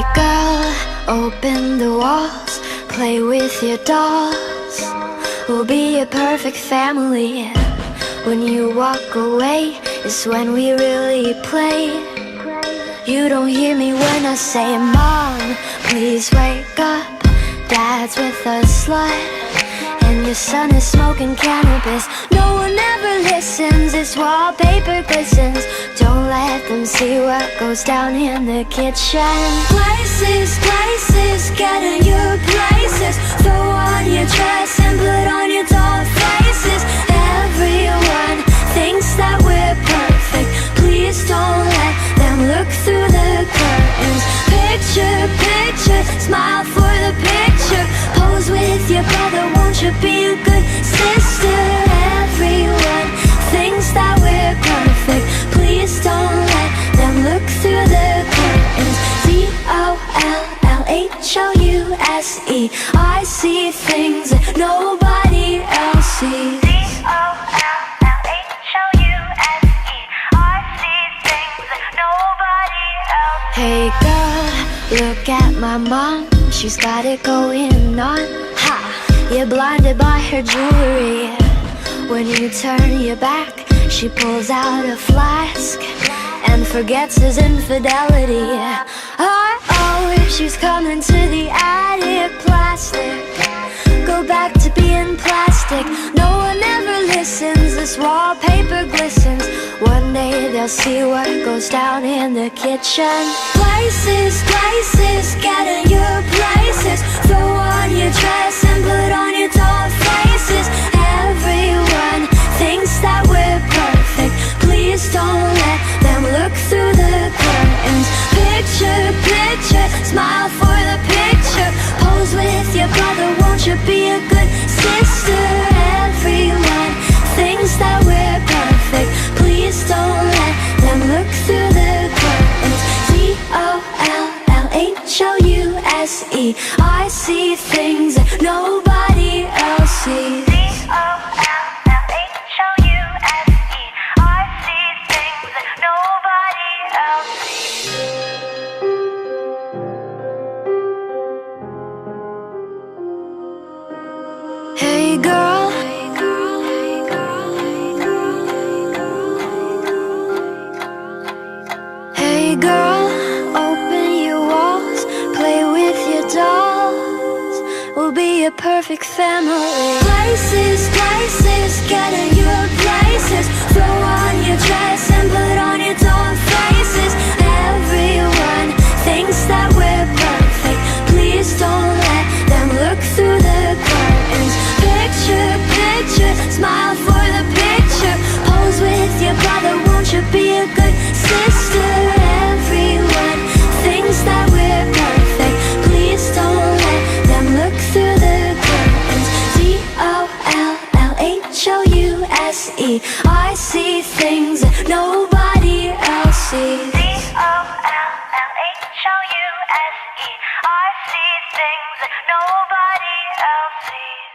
Hey girl, open the walls, play with your dolls. We'll be a perfect family. When you walk away is when we really play. You don't hear me when I say, Mom, please wake up. Dad's with a slut, and your son is smoking cannabis. No one ever listens, this wallpaper glistens. Don't let them see what goes down in the kitchen. Places, places, get in your places. Throw on your dress and put on your doll faces. Everyone thinks that we're perfect. Please don't let them look through the curtains. Picture, picture, smile for the picture. Pose with your brother, won't you be a good sister? Everyone thinks that we're perfect. Please don't let them look through the curtains. DOLLHOUSE, I see things that nobody else sees. Hey girl, look at my mom, she's got it going on. Ha! You're blinded by her jewelry. When you turn your back, she pulls out a flask and forgets his infidelity. Oh, she's coming to the attic. Plastic, go back to being plastic. No one ever listens, this wallpaper glistens. One day they'll see what goes down in the kitchen. Places, places, get in your places. Throw on your dress and put on your doll faces. Everyone thinks that we're perfect. Please don't let them look through the curtains. Picture, picture, smile for the picture. Pose with your brother, won't you be a good sister? Everyone thinks that we're perfect. Please don't let them look through the curtains. DOLLHOUSE, I see things that nobody else sees. Hey girl, hey girl, open your walls, play with your dolls. We'll be a perfect family. Places, places, get in your places. Throw on your dress and put on your doll faces. Everyone thinks that we're perfect. Please don't let them look through the curtains. Picture, picture, smile for the picture. Pose with your brother, won't you be a good sister? Everyone thinks that we're perfect. Please don't let them look through the curtains. DOLLHOUSE, I see things that nobody else sees. DOLLHOUSE, I see things that nobody else sees.